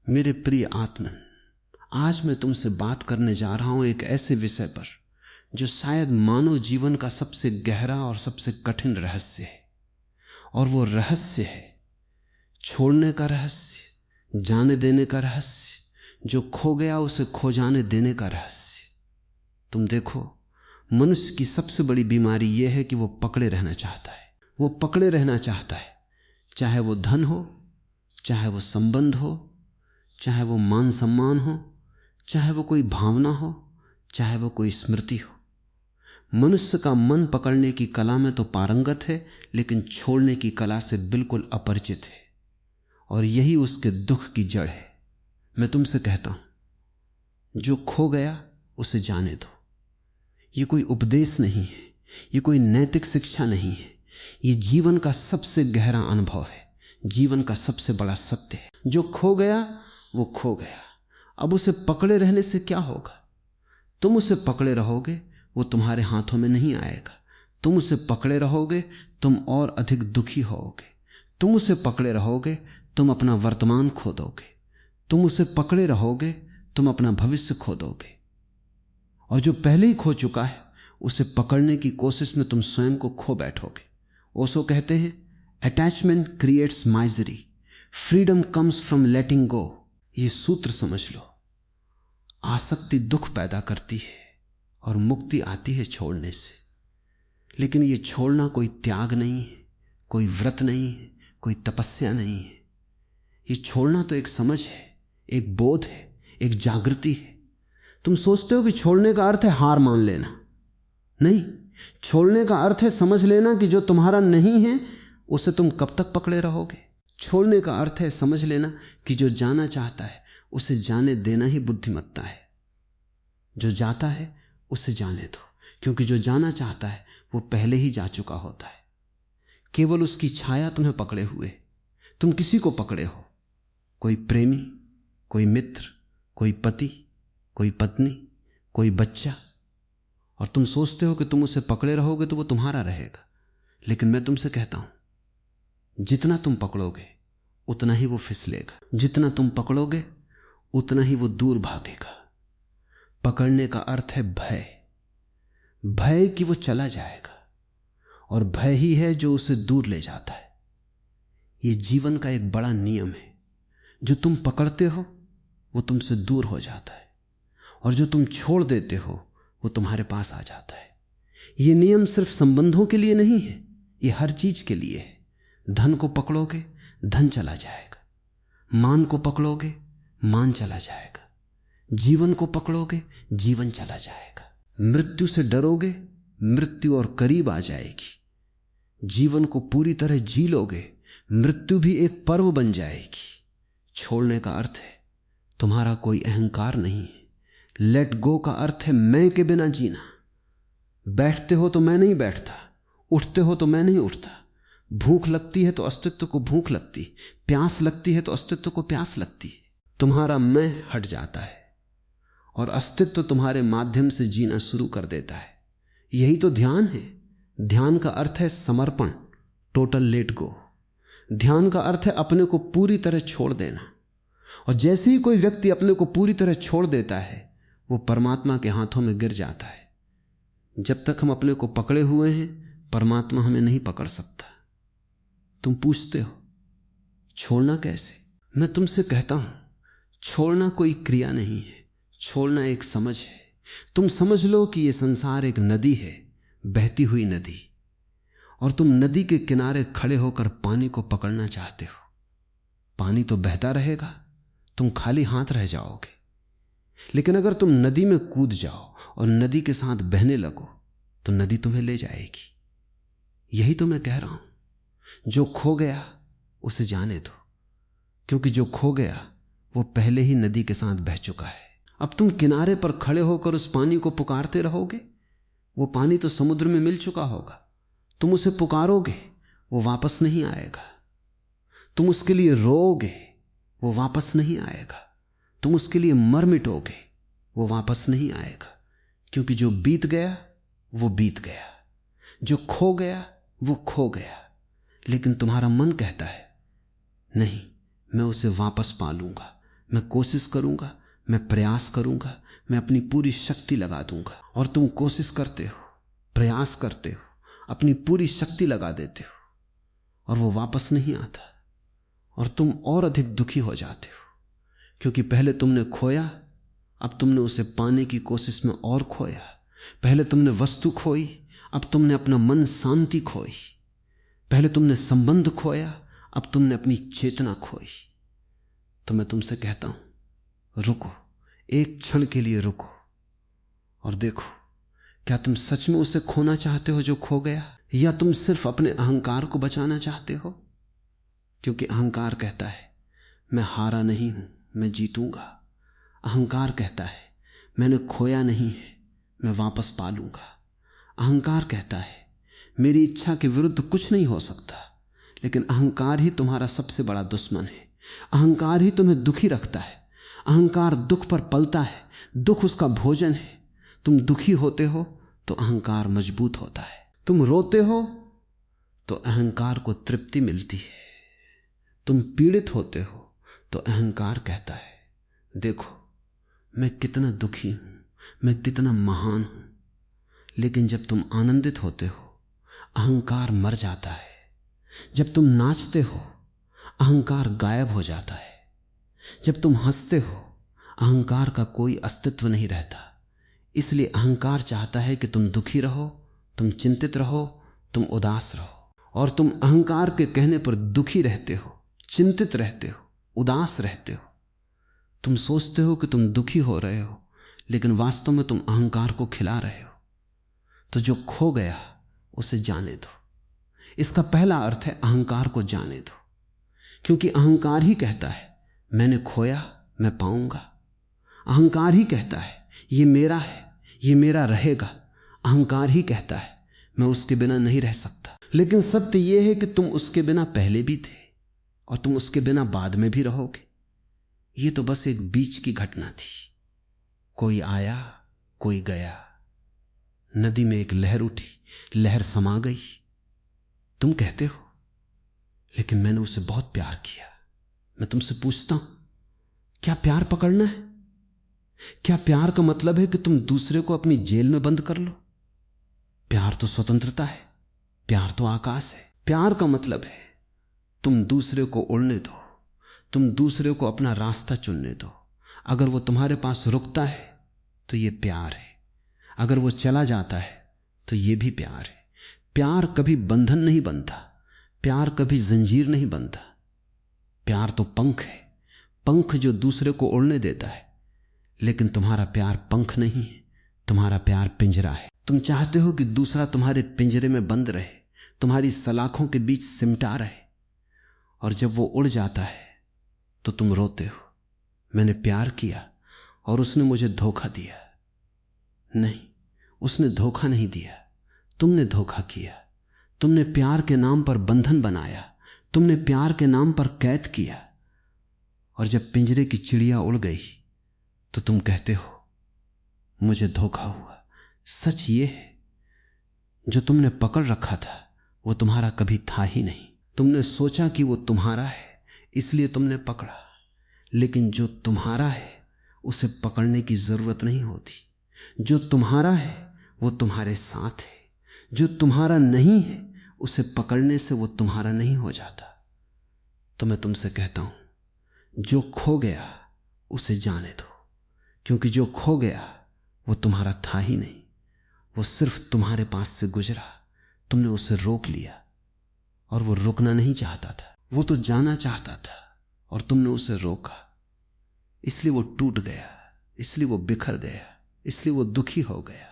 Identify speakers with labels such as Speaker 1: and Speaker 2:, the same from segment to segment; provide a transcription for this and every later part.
Speaker 1: मेरे प्रिय आत्मन, आज मैं तुमसे बात करने जा रहा हूं एक ऐसे विषय पर जो शायद मानव जीवन का सबसे गहरा और सबसे कठिन रहस्य है। और वो रहस्य है छोड़ने का रहस्य, जाने देने का रहस्य, जो खो गया उसे खो जाने देने का रहस्य। तुम देखो, मनुष्य की सबसे बड़ी बीमारी यह है कि वो पकड़े रहना चाहता है। वो पकड़े रहना चाहता है, चाहे वो धन हो, चाहे वो संबंध हो, चाहे वो मान सम्मान हो, चाहे वो कोई भावना हो, चाहे वो कोई स्मृति हो। मनुष्य का मन पकड़ने की कला में तो पारंगत है, लेकिन छोड़ने की कला से बिल्कुल अपरिचित है। और यही उसके दुख की जड़ है। मैं तुमसे कहता हूं, जो खो गया उसे जाने दो। ये कोई उपदेश नहीं है, ये कोई नैतिक शिक्षा नहीं है, ये जीवन का सबसे गहरा अनुभव है, जीवन का सबसे बड़ा सत्य है। जो खो गया वो खो गया। अब उसे पकड़े रहने से क्या होगा? तुम उसे पकड़े रहोगे, वो तुम्हारे हाथों में नहीं आएगा। तुम उसे पकड़े रहोगे, तुम और अधिक दुखी होगे। तुम उसे पकड़े रहोगे, तुम अपना वर्तमान खो दोगे। तुम उसे पकड़े रहोगे, तुम अपना भविष्य खो दोगे। और जो पहले ही खो चुका है, उसे पकड़ने की कोशिश में तुम स्वयं को खो बैठोगे। ओशो कहते हैं, attachment creates misery, freedom comes from letting go. ये सूत्र समझ लो। आसक्ति दुख पैदा करती है और मुक्ति आती है छोड़ने से। लेकिन ये छोड़ना कोई त्याग नहीं है, कोई व्रत नहीं है, कोई तपस्या नहीं है। ये छोड़ना तो एक समझ है, एक बोध है, एक जागृति है। तुम सोचते हो कि छोड़ने का अर्थ है हार मान लेना। नहीं, छोड़ने का अर्थ है समझ लेना कि जो तुम्हारा नहीं है उसे तुम कब तक पकड़े रहोगे। छोड़ने का अर्थ है समझ लेना कि जो जाना चाहता है उसे जाने देना ही बुद्धिमत्ता है। जो जाता है उसे जाने दो, क्योंकि जो जाना चाहता है वो पहले ही जा चुका होता है। केवल उसकी छाया तुम्हें पकड़े हुए। तुम किसी को पकड़े हो, कोई प्रेमी, कोई मित्र, कोई पति, कोई पत्नी, कोई बच्चा, और तुम सोचते हो कि तुम उसे पकड़े रहोगे तो वो तुम्हारा रहेगा। लेकिन मैं तुमसे कहता हूं, जितना तुम पकड़ोगे उतना ही वो फिसलेगा। जितना तुम पकड़ोगे उतना ही वो दूर भागेगा। पकड़ने का अर्थ है भय, भय कि वो चला जाएगा, और भय ही है जो उसे दूर ले जाता है। ये जीवन का एक बड़ा नियम है। जो तुम पकड़ते हो वो तुमसे दूर हो जाता है, और जो तुम छोड़ देते हो वो तुम्हारे पास आ जाता है। ये नियम सिर्फ संबंधों के लिए नहीं है, ये हर चीज के लिए है। धन को पकड़ोगे, धन चला जाएगा। मान को पकड़ोगे, मान चला जाएगा। जीवन को पकड़ोगे, जीवन चला जाएगा। मृत्यु से डरोगे, मृत्यु और करीब आ जाएगी। जीवन को पूरी तरह जी लोगे, मृत्यु भी एक पर्व बन जाएगी। छोड़ने का अर्थ है तुम्हारा कोई अहंकार नहीं है। लेट गो का अर्थ है मैं के बिना जीना। बैठते हो तो मैं नहीं बैठता, उठते हो तो मैं नहीं उठता। भूख लगती है तो अस्तित्व को भूख लगती, प्यास लगती है तो अस्तित्व को प्यास लगती। तुम्हारा मैं हट जाता है और अस्तित्व तुम्हारे माध्यम से जीना शुरू कर देता है। यही तो ध्यान है। ध्यान का अर्थ है समर्पण, टोटल लेट गो। ध्यान का अर्थ है अपने को पूरी तरह छोड़ देना। और जैसे ही कोई व्यक्ति अपने को पूरी तरह छोड़ देता है, वो परमात्मा के हाथों में गिर जाता है। जब तक हम अपने को पकड़े हुए हैं, परमात्मा हमें नहीं पकड़ सकता। तुम पूछते हो छोड़ना कैसे? मैं तुमसे कहता हूं, छोड़ना कोई क्रिया नहीं है, छोड़ना एक समझ है। तुम समझ लो कि यह संसार एक नदी है, बहती हुई नदी, और तुम नदी के किनारे खड़े होकर पानी को पकड़ना चाहते हो। पानी तो बहता रहेगा, तुम खाली हाथ रह जाओगे। लेकिन अगर तुम नदी में कूद जाओ और नदी के साथ बहने लगो तो नदी तुम्हें ले जाएगी। यही तो मैं कह रहा हूं, जो खो गया उसे जाने दो, क्योंकि जो खो गया वो पहले ही नदी के साथ बह चुका है। अब तुम किनारे पर खड़े होकर उस पानी को पुकारते रहोगे, वो पानी तो समुद्र में मिल चुका होगा। तुम उसे पुकारोगे, वो वापस नहीं आएगा। तुम उसके लिए रोओगे, वो वापस नहीं आएगा। तुम उसके लिए मर मिटोगे, वो वापस नहीं आएगा। क्योंकि जो बीत गया वो बीत गया, जो खो गया वो खो गया। लेकिन तुम्हारा मन कहता है नहीं, मैं उसे वापस पा लूंगा, मैं कोशिश करूंगा, मैं प्रयास करूंगा, मैं अपनी पूरी शक्ति लगा दूंगा। और तुम कोशिश करते हो, प्रयास करते हो, अपनी पूरी शक्ति लगा देते हो और वो वापस नहीं आता और तुम और अधिक दुखी हो जाते हो, क्योंकि पहले तुमने खोया, अब तुमने उसे पाने की कोशिश में और खोया। पहले तुमने वस्तु खोई, अब तुमने अपना मन शांति खोई। पहले तुमने संबंध खोया, अब तुमने अपनी चेतना खोई। तो मैं तुमसे कहता हूं, रुको, एक क्षण के लिए रुको और देखो, क्या तुम सच में उसे खोना चाहते हो जो खो गया, या तुम सिर्फ अपने अहंकार को बचाना चाहते हो? क्योंकि अहंकार कहता है मैं हारा नहीं हूं, मैं जीतूंगा। अहंकार कहता है मैंने खोया नहीं है, मैं वापस पा लूंगा। अहंकार कहता है मेरी इच्छा के विरुद्ध कुछ नहीं हो सकता। लेकिन अहंकार ही तुम्हारा सबसे बड़ा दुश्मन है। अहंकार ही तुम्हें दुखी रखता है। अहंकार दुख पर पलता है, दुख उसका भोजन है। तुम दुखी होते हो तो अहंकार मजबूत होता है। तुम रोते हो तो अहंकार को तृप्ति मिलती है। तुम पीड़ित होते हो तो अहंकार कहता है देखो मैं कितना दुखी हूं, मैं कितना महान हूं। लेकिन जब तुम आनंदित होते हो अहंकार मर जाता है। जब तुम नाचते हो अहंकार गायब हो जाता है। जब तुम हंसते हो अहंकार का कोई अस्तित्व नहीं रहता। इसलिए अहंकार चाहता है कि तुम दुखी रहो, तुम चिंतित रहो, तुम उदास रहो। और तुम अहंकार के कहने पर दुखी रहते हो, चिंतित रहते हो, उदास रहते हो। तुम सोचते हो कि तुम दुखी हो रहे हो, लेकिन वास्तव में तुम अहंकार को खिला रहे हो। तो जो खो गया उसे जाने दो। इसका पहला अर्थ है अहंकार को जाने दो, क्योंकि अहंकार ही कहता है मैंने खोया, मैं पाऊंगा। अहंकार ही कहता है ये मेरा है, ये मेरा रहेगा। अहंकार ही कहता है मैं उसके बिना नहीं रह सकता। लेकिन सत्य यह है कि तुम उसके बिना पहले भी थे और तुम उसके बिना बाद में भी रहोगे। ये तो बस एक बीच की घटना थी। कोई आया, कोई गया। नदी में एक लहर उठी, लहर समा गई। तुम कहते हो लेकिन मैंने उसे बहुत प्यार किया। मैं तुमसे पूछता हूं, क्या प्यार पकड़ना है? क्या प्यार का मतलब है कि तुम दूसरे को अपनी जेल में बंद कर लो? प्यार तो स्वतंत्रता है, प्यार तो आकाश है। प्यार का मतलब है तुम दूसरे को उड़ने दो, तुम दूसरे को अपना रास्ता चुनने दो। अगर वो तुम्हारे पास रुकता है तो ये प्यार है, अगर वो चला जाता है तो ये भी प्यार है। प्यार कभी बंधन नहीं बनता, प्यार कभी जंजीर नहीं बनता। प्यार तो पंख है, पंख जो दूसरे को उड़ने देता है। लेकिन तुम्हारा प्यार पंख नहीं है, तुम्हारा प्यार पिंजरा है। तुम चाहते हो कि दूसरा तुम्हारे पिंजरे में बंद रहे, तुम्हारी सलाखों के बीच सिमटा रहे। और जब वो उड़ जाता है तो तुम रोते हो, मैंने प्यार किया और उसने मुझे धोखा दिया। नहीं, उसने धोखा नहीं दिया, तुमने धोखा किया। तुमने प्यार के नाम पर बंधन बनाया, तुमने प्यार के नाम पर कैद किया। और जब पिंजरे की चिड़िया उड़ गई तो तुम कहते हो मुझे धोखा हुआ। सच ये है जो तुमने पकड़ रखा था वो तुम्हारा कभी था ही नहीं। तुमने सोचा कि वो तुम्हारा है इसलिए तुमने पकड़ा, लेकिन जो तुम्हारा है उसे पकड़ने की जरूरत नहीं होती। जो तुम्हारा है वो तुम्हारे साथ है, जो तुम्हारा नहीं है उसे पकड़ने से वो तुम्हारा नहीं हो जाता। तो मैं तुमसे कहता हूं जो खो गया उसे जाने दो, क्योंकि जो खो गया वो तुम्हारा था ही नहीं, वो सिर्फ तुम्हारे पास से गुजरा। तुमने उसे रोक लिया और वो रुकना नहीं चाहता था, वो तो जाना चाहता था और तुमने उसे रोका। इसलिए वो टूट गया, इसलिए वो बिखर गया, इसलिए वो दुखी हो गया।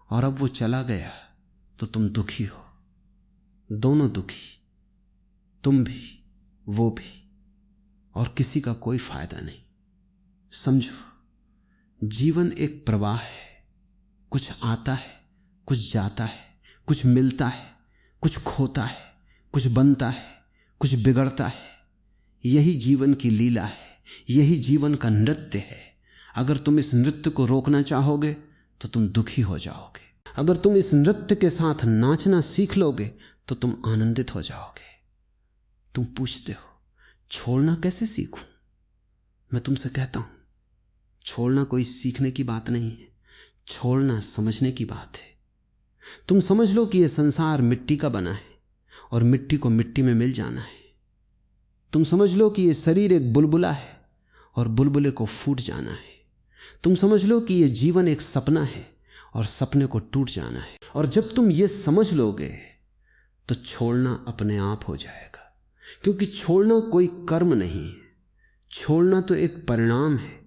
Speaker 1: और अब वो चला गया तो तुम दुखी हो, दोनों दुखी, तुम भी वो भी, और किसी का कोई फायदा नहीं। समझो, जीवन एक प्रवाह है। कुछ आता है, कुछ जाता है, कुछ मिलता है, कुछ खोता है, कुछ बनता है, कुछ बिगड़ता है। यही जीवन की लीला है, यही जीवन का नृत्य है। अगर तुम इस नृत्य को रोकना चाहोगे तो तुम दुखी हो जाओगे। अगर तुम इस नृत्य के साथ नाचना सीख लोगे तो तुम आनंदित हो जाओगे। तुम पूछते हो छोड़ना कैसे सीखूं? मैं तुमसे कहता हूं, छोड़ना कोई सीखने की बात नहीं है, छोड़ना समझने की बात है। तुम समझ लो कि यह संसार मिट्टी का बना है और मिट्टी को मिट्टी में मिल जाना है। तुम समझ लो कि यह शरीर एक बुलबुला है और बुलबुले को फूट जाना है। तुम समझ लो कि यह जीवन एक सपना है और सपने को टूट जाना है। और जब तुम यह समझ लोगे तो छोड़ना अपने आप हो जाएगा, क्योंकि छोड़ना कोई कर्म नहीं है, छोड़ना तो एक परिणाम है,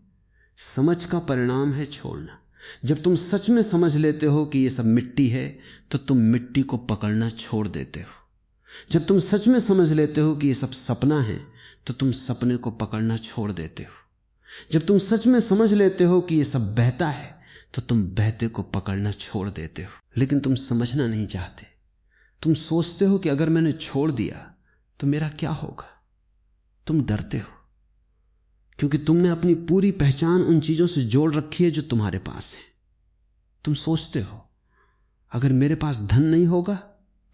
Speaker 1: समझ का परिणाम है छोड़ना। जब तुम सच में समझ लेते हो कि यह सब मिट्टी है तो तुम मिट्टी को पकड़ना छोड़ देते हो। जब तुम सच में समझ लेते हो कि यह सब सपना है तो तुम सपने को पकड़ना छोड़ देते हो। जब तुम सच में समझ लेते हो कि यह सब बहता है तो तुम बहते को पकड़ना छोड़ देते हो। लेकिन तुम समझना नहीं चाहते। तुम सोचते हो कि अगर मैंने छोड़ दिया तो मेरा क्या होगा। तुम डरते हो क्योंकि तुमने अपनी पूरी पहचान उन चीजों से जोड़ रखी है जो तुम्हारे पास है। तुम सोचते हो अगर मेरे पास धन नहीं होगा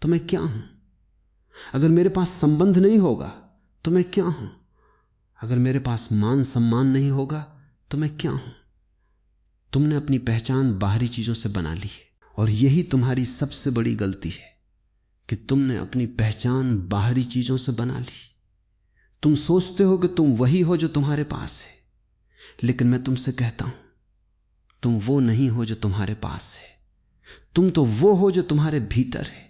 Speaker 1: तो मैं क्या हूं, अगर मेरे पास संबंध नहीं होगा तो मैं क्या हूं, अगर मेरे पास मान सम्मान नहीं होगा तो मैं क्या हूं। तुमने अपनी पहचान बाहरी चीजों से बना ली है और यही तुम्हारी सबसे बड़ी गलती है कि तुमने अपनी पहचान बाहरी चीजों से बना ली। तुम सोचते हो कि तुम वही हो जो तुम्हारे पास है, लेकिन मैं तुमसे कहता हूं तुम वो नहीं हो जो तुम्हारे पास है। तुम तो वो हो जो तुम्हारे भीतर है।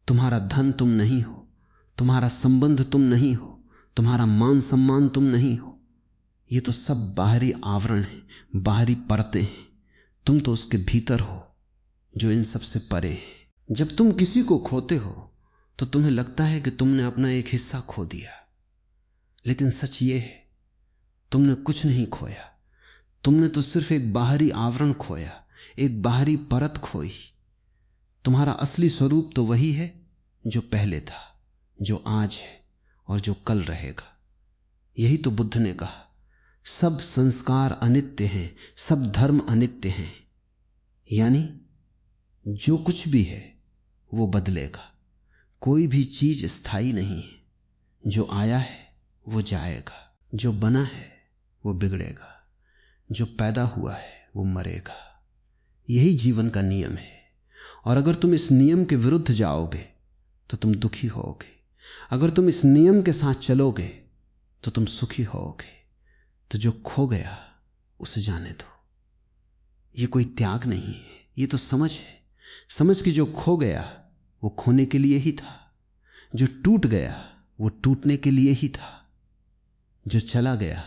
Speaker 1: तुम्हारा धन तुम नहीं हो, तुम्हारा संबंध तुम नहीं हो, तुम्हारा मान सम्मान तुम नहीं हो। ये तो सब बाहरी आवरण है, बाहरी परतें हैं। तुम तो उसके भीतर हो जो इन सब से परे है। जब तुम किसी को खोते हो तो तुम्हें लगता है कि तुमने अपना एक हिस्सा खो दिया, लेकिन सच ये है तुमने कुछ नहीं खोया। तुमने तो सिर्फ एक बाहरी आवरण खोया, एक बाहरी परत खोई। तुम्हारा असली स्वरूप तो वही है जो पहले था, जो आज है और जो कल रहेगा। यही तो बुद्ध ने कहा, सब संस्कार अनित्य हैं, सब धर्म अनित्य हैं। यानी जो कुछ भी है वो बदलेगा, कोई भी चीज स्थायी नहीं है। जो आया है वो जाएगा, जो बना है वो बिगड़ेगा, जो पैदा हुआ है वो मरेगा। यही जीवन का नियम है। और अगर तुम इस नियम के विरुद्ध जाओगे तो तुम दुखी होगे। अगर तुम इस नियम के साथ चलोगे तो तुम सुखी होगे। तो जो खो गया उसे जाने दो। ये कोई त्याग नहीं है, ये तो समझ है। समझ कि जो खो गया वो खोने के लिए ही था, जो टूट गया वो टूटने के लिए ही था, जो चला गया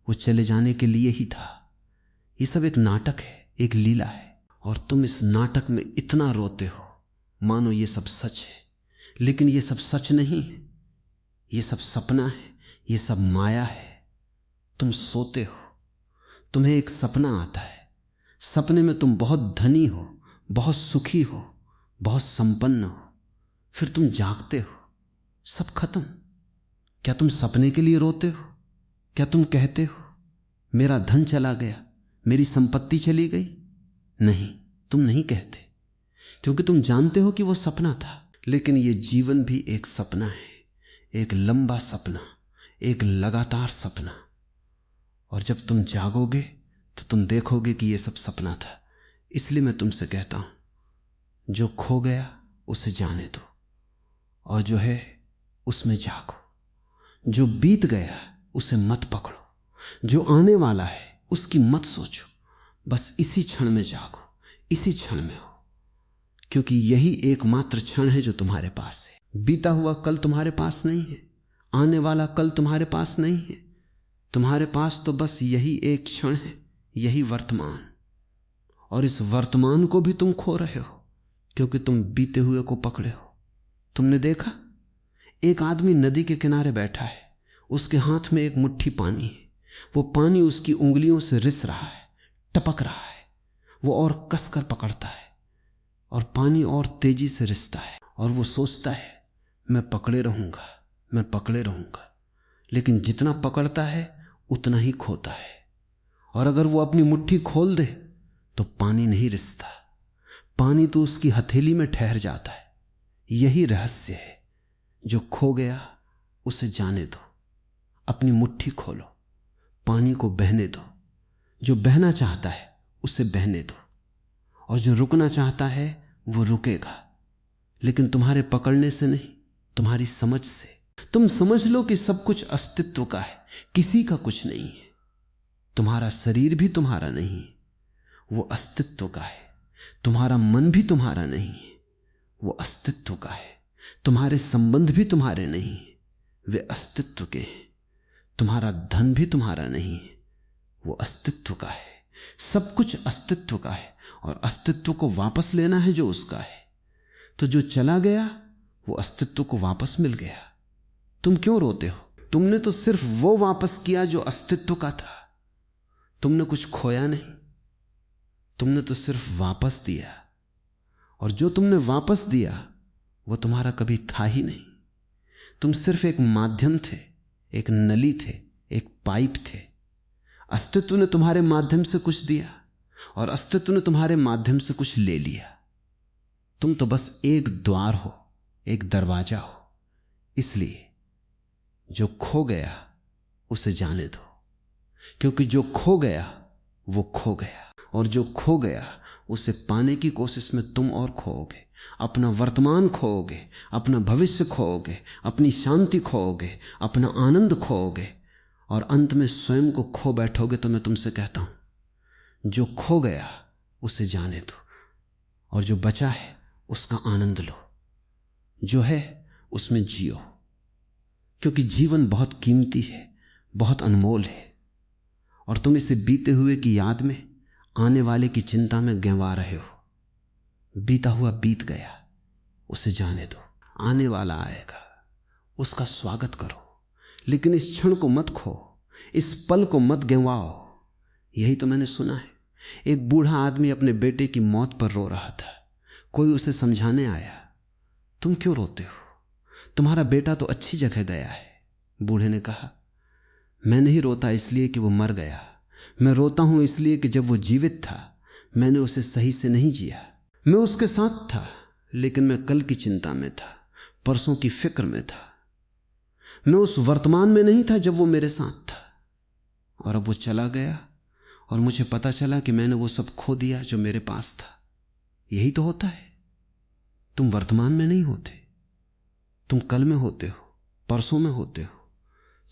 Speaker 1: वो चले जाने के लिए ही था। ये सब एक नाटक है, एक लीला है। और तुम इस नाटक में इतना रोते हो मानो ये सब सच है, लेकिन ये सब सच नहीं है। ये सब सपना है, ये सब माया है। तुम सोते हो, तुम्हें एक सपना आता है। सपने में तुम बहुत धनी हो, बहुत सुखी हो, बहुत संपन्न हो। फिर तुम जागते हो, सब खत्म। क्या तुम सपने के लिए रोते हो? क्या तुम कहते हो मेरा धन चला गया, मेरी संपत्ति चली गई? नहीं, तुम नहीं कहते, क्योंकि तुम जानते हो कि वो सपना था। लेकिन ये जीवन भी एक सपना है, एक लंबा सपना, एक लगातार सपना। और जब तुम जागोगे तो तुम देखोगे कि ये सब सपना था। इसलिए मैं तुमसे कहता हूं, जो खो गया उसे जाने दो और जो है उसमें जागो। जो बीत गया उसे मत पकड़ो, जो आने वाला है उसकी मत सोचो। बस इसी क्षण में जागो, इसी क्षण में हो, क्योंकि यही एकमात्र क्षण है जो तुम्हारे पास है। बीता हुआ कल तुम्हारे पास नहीं है, आने वाला कल तुम्हारे पास नहीं है। तुम्हारे पास तो बस यही एक क्षण है, यही वर्तमान। और इस वर्तमान को भी तुम खो रहे हो क्योंकि तुम बीते हुए को पकड़े हो। तुमने देखा, एक आदमी नदी के किनारे बैठा है, उसके हाथ में एक मुट्ठी पानी है। वो पानी उसकी उंगलियों से रिस रहा है, टपक रहा है। वो और कसकर पकड़ता है और पानी और तेजी से रिसता है। और वो सोचता है मैं पकड़े रहूंगा, मैं पकड़े रहूंगा। लेकिन जितना पकड़ता है उतना ही खोता है। और अगर वो अपनी मुट्ठी खोल दे तो पानी नहीं रिसता, पानी तो उसकी हथेली में ठहर जाता है। यही रहस्य है। जो खो गया उसे जाने दो, अपनी मुट्ठी खोलो, पानी को बहने दो। जो बहना चाहता है उसे बहने दो, और जो रुकना चाहता है वो रुकेगा, लेकिन तुम्हारे पकड़ने से नहीं, तुम्हारी समझ से। तुम समझ लो कि सब कुछ अस्तित्व का है, किसी का कुछ नहीं है। तुम्हारा शरीर भी तुम्हारा नहीं है, वो अस्तित्व का है। तुम्हारा मन भी तुम्हारा नहीं है, वो अस्तित्व का है। तुम्हारे संबंध भी तुम्हारे नहीं है, वे अस्तित्व के हैं। तुम्हारा धन भी तुम्हारा नहीं है, वो अस्तित्व का है। सब कुछ अस्तित्व का है, और अस्तित्व को वापस लेना है जो उसका है। तो जो चला गया वो अस्तित्व को वापस मिल गया। तुम क्यों रोते हो? तुमने तो सिर्फ वो वापस किया जो अस्तित्व का था। तुमने कुछ खोया नहीं, तुमने तो सिर्फ वापस दिया, और जो तुमने वापस दिया वो तुम्हारा कभी था ही नहीं। तुम सिर्फ एक माध्यम थे, एक नली थे, एक पाइप थे। अस्तित्व ने तुम्हारे माध्यम से कुछ दिया, और अस्तित्व ने तुम्हारे माध्यम से कुछ ले लिया। तुम तो बस एक द्वार हो, एक दरवाजा हो। इसलिए जो खो गया उसे जाने दो, क्योंकि जो खो गया वो खो गया, और जो खो गया उसे पाने की कोशिश में तुम और खोओगे। अपना वर्तमान खोओगे, अपना भविष्य खोओगे, अपनी शांति खोओगे, अपना आनंद खोओगे, और अंत में स्वयं को खो बैठोगे। तो मैं तुमसे कहता हूं, जो खो गया उसे जाने दो, और जो बचा है उसका आनंद लो। जो है उसमें जियो, क्योंकि जीवन बहुत कीमती है, बहुत अनमोल है, और तुम इसे बीते हुए की याद में, आने वाले की चिंता में गंवा रहे हो। बीता हुआ बीत गया, उसे जाने दो। आने वाला आएगा, उसका स्वागत करो, लेकिन इस क्षण को मत खो, इस पल को मत गंवाओ। यही तो मैंने सुना है। एक बूढ़ा आदमी अपने बेटे की मौत पर रो रहा था। कोई उसे समझाने आया, तुम क्यों रोते हो? तुम्हारा बेटा तो अच्छी जगह गया है। बूढ़े ने कहा, मैं नहीं रोता इसलिए कि वो मर गया, मैं रोता हूं इसलिए कि जब वो जीवित था मैंने उसे सही से नहीं जिया। मैं उसके साथ था, लेकिन मैं कल की चिंता में था, परसों की फिक्र में था। मैं उस वर्तमान में नहीं था जब वो मेरे साथ था, और अब वो चला गया और मुझे पता चला कि मैंने वो सब खो दिया जो मेरे पास था। यही तो होता है। तुम वर्तमान में नहीं होते, तुम कल में होते हो, परसों में होते हो,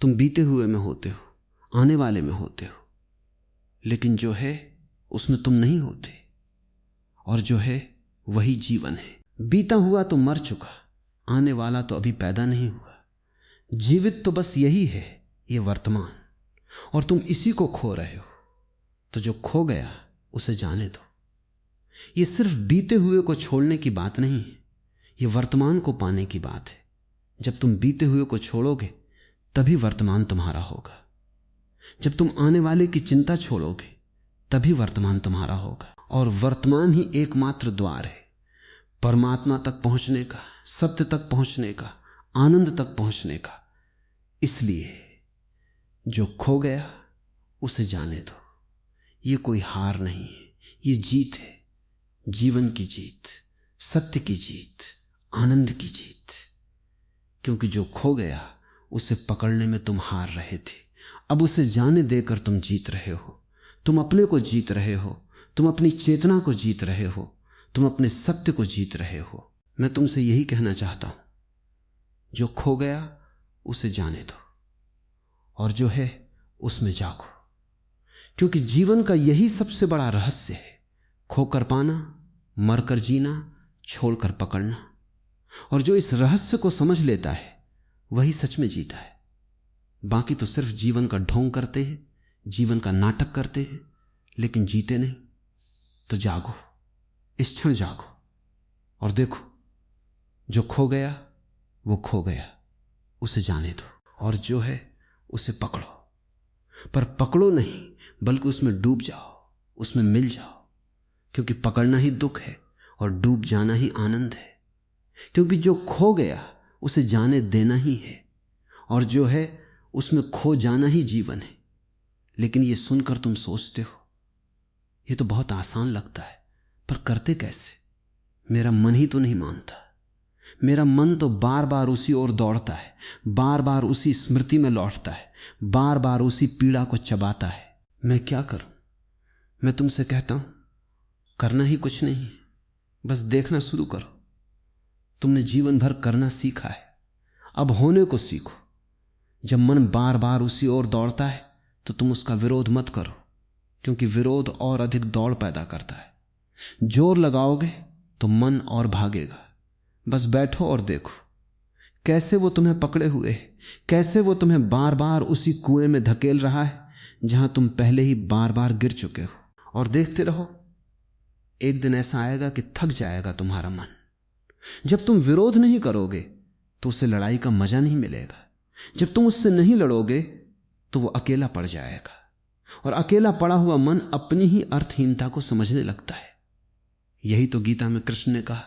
Speaker 1: तुम बीते हुए में होते हो, आने वाले में होते हो, लेकिन जो है उसमें तुम नहीं होते, और जो है वही जीवन है। बीता हुआ तो मर चुका, आने वाला तो अभी पैदा नहीं हुआ। जीवित तो बस यही है, ये वर्तमान, और तुम इसी को खो रहे हो। तो जो खो गया उसे जाने दो। ये सिर्फ बीते हुए को छोड़ने की बात नहीं है, ये वर्तमान को पाने की बात है। जब तुम बीते हुए को छोड़ोगे तभी वर्तमान तुम्हारा होगा। जब तुम आने वाले की चिंता छोड़ोगे तभी वर्तमान तुम्हारा होगा। और वर्तमान ही एकमात्र द्वार है परमात्मा तक पहुंचने का, सत्य तक पहुंचने का, आनंद तक पहुंचने का। इसलिए जो खो गया उसे जाने दो। ये कोई हार नहीं है, ये जीत है, जीवन की जीत, सत्य की जीत, आनंद की जीत। क्योंकि जो खो गया उसे पकड़ने में तुम हार रहे थे, अब उसे जाने देकर तुम जीत रहे हो। तुम अपने को जीत रहे हो, तुम अपनी चेतना को जीत रहे हो, तुम अपने सत्य को जीत रहे हो। मैं तुमसे यही कहना चाहता हूं, जो खो गया उसे जाने दो, और जो है उसमें जागो। क्योंकि जीवन का यही सबसे बड़ा रहस्य है, खोकर पाना, मरकर जीना, छोड़कर पकड़ना। और जो इस रहस्य को समझ लेता है वही सच में जीता है। बाकी तो सिर्फ जीवन का ढोंग करते हैं, जीवन का नाटक करते हैं, लेकिन जीते नहीं। तो जागो, इस क्षण जागो और देखो, जो खो गया वो खो गया, उसे जाने दो, और जो है उसे पकड़ो। पर पकड़ो नहीं, बल्कि उसमें डूब जाओ, उसमें मिल जाओ। क्योंकि पकड़ना ही दुख है और डूब जाना ही आनंद है। क्योंकि जो खो गया उसे जाने देना ही है, और जो है उसमें खो जाना ही जीवन है। लेकिन ये सुनकर तुम सोचते हो ये तो बहुत आसान लगता है, पर करते कैसे? मेरा मन ही तो नहीं मानता। मेरा मन तो बार बार उसी ओर दौड़ता है, बार बार उसी स्मृति में लौटता है, बार बार उसी पीड़ा को चबाता है। मैं क्या करूं? मैं तुमसे कहता हूं, करना ही कुछ नहीं, बस देखना शुरू करो। तुमने जीवन भर करना सीखा है, अब होने को सीखो। जब मन बार बार उसी ओर दौड़ता है तो तुम उसका विरोध मत करो, क्योंकि विरोध और अधिक दौड़ पैदा करता है। जोर लगाओगे तो मन और भागेगा। बस बैठो और देखो कैसे वो तुम्हें पकड़े हुए है, कैसे वो तुम्हें बार बार उसी कुएं में धकेल रहा है जहां तुम पहले ही बार बार गिर चुके हो। और देखते रहो, एक दिन ऐसा आएगा कि थक जाएगा तुम्हारा मन। जब तुम विरोध नहीं करोगे तो उसे लड़ाई का मजा नहीं मिलेगा। जब तुम उससे नहीं लड़ोगे तो वो अकेला पड़ जाएगा, और अकेला पड़ा हुआ मन अपनी ही अर्थहीनता को समझने लगता है। यही तो गीता में कृष्ण ने कहा,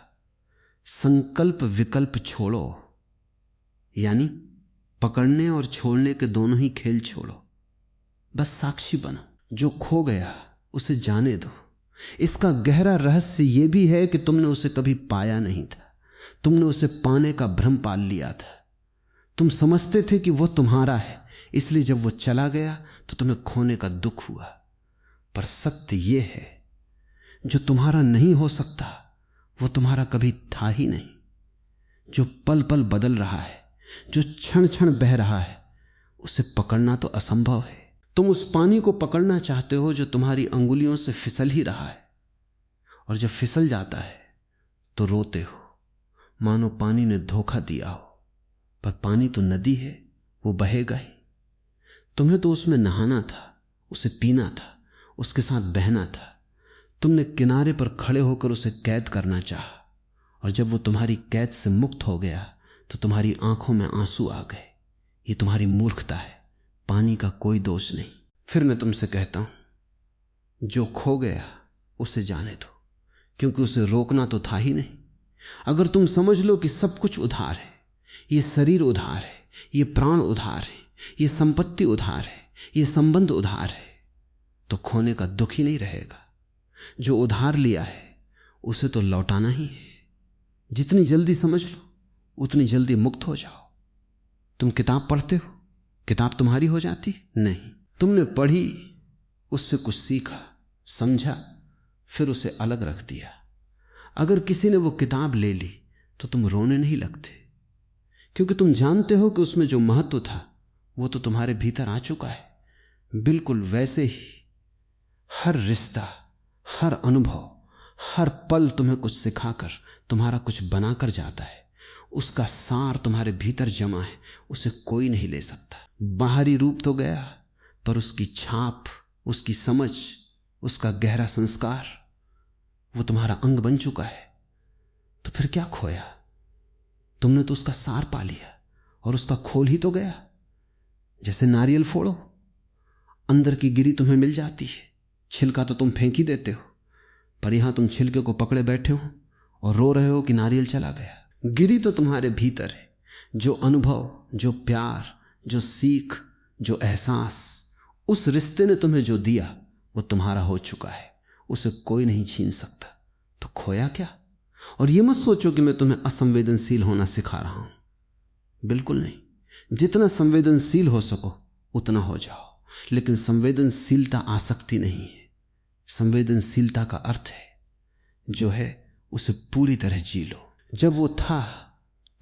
Speaker 1: संकल्प विकल्प छोड़ो, यानी पकड़ने और छोड़ने के दोनों ही खेल छोड़ो। बस साक्षी बनो। जो खो गया उसे जाने दो। इसका गहरा रहस्य यह भी है कि तुमने उसे कभी पाया नहीं था, तुमने उसे पाने का भ्रम पाल लिया था। तुम समझते थे कि वो तुम्हारा है, इसलिए जब वो चला गया तो तुम्हें खोने का दुख हुआ। पर सत्य यह है, जो तुम्हारा नहीं हो सकता वो तुम्हारा कभी था ही नहीं। जो पल पल बदल रहा है, जो क्षण क्षण बह रहा है, उसे पकड़ना तो असंभव है। तुम उस पानी को पकड़ना चाहते हो जो तुम्हारी अंगुलियों से फिसल ही रहा है, और जब फिसल जाता है तो रोते हो, मानो पानी ने धोखा दिया हो। पर पानी तो नदी है, वो बहेगा ही। तुम्हें तो उसमें नहाना था, उसे पीना था, उसके साथ बहना था। तुमने किनारे पर खड़े होकर उसे कैद करना चाहा, और जब वो तुम्हारी कैद से मुक्त हो गया तो तुम्हारी आंखों में आंसू आ गए। ये तुम्हारी मूर्खता है, पानी का कोई दोष नहीं। फिर मैं तुमसे कहता हूं, जो खो गया उसे जाने दो, क्योंकि उसे रोकना तो था ही नहीं। अगर तुम समझ लो कि सब कुछ उधार है, ये शरीर उधार है, ये प्राण उधार है, ये संपत्ति उधार है, ये संबंध उधार है, तो खोने का दुख ही नहीं रहेगा। जो उधार लिया है उसे तो लौटाना ही है। जितनी जल्दी समझ लो उतनी जल्दी मुक्त हो जाओ। तुम किताब पढ़ते हो, किताब तुम्हारी हो जाती? नहीं, तुमने पढ़ी, उससे कुछ सीखा, समझा, फिर उसे अलग रख दिया। अगर किसी ने वो किताब ले ली तो तुम रोने नहीं लगते, क्योंकि तुम जानते हो कि उसमें जो महत्व था वो तो तुम्हारे भीतर आ चुका है। बिल्कुल वैसे ही हर रिश्ता, हर अनुभव, हर पल तुम्हें कुछ सिखाकर, तुम्हारा कुछ बनाकर जाता है। उसका सार तुम्हारे भीतर जमा है, उसे कोई नहीं ले सकता। बाहरी रूप तो गया, पर उसकी छाप, उसकी समझ, उसका गहरा संस्कार वो तुम्हारा अंग बन चुका है। तो फिर क्या खोया? तुमने तो उसका सार पा लिया, और उसका खोल ही तो गया। जैसे नारियल फोड़ो, अंदर की गिरी तुम्हें मिल जाती है, छिलका तो तुम फेंक ही देते हो, पर यहां तुम छिलके को पकड़े बैठे हो और रो रहे हो कि नारियल चला गया। गिरी तो तुम्हारे भीतर है। जो अनुभव, जो प्यार, जो सीख, जो एहसास उस रिश्ते ने तुम्हें जो दिया वो तुम्हारा हो चुका है, उसे कोई नहीं छीन सकता। तो खोया क्या? और ये मत सोचो कि मैं तुम्हें असंवेदनशील होना सिखा रहा हूं, बिल्कुल नहीं। जितना संवेदनशील हो सको उतना हो जाओ, लेकिन संवेदनशीलता आसक्ति नहीं है। संवेदनशीलता का अर्थ है, जो है उसे पूरी तरह जी लो। जब वो था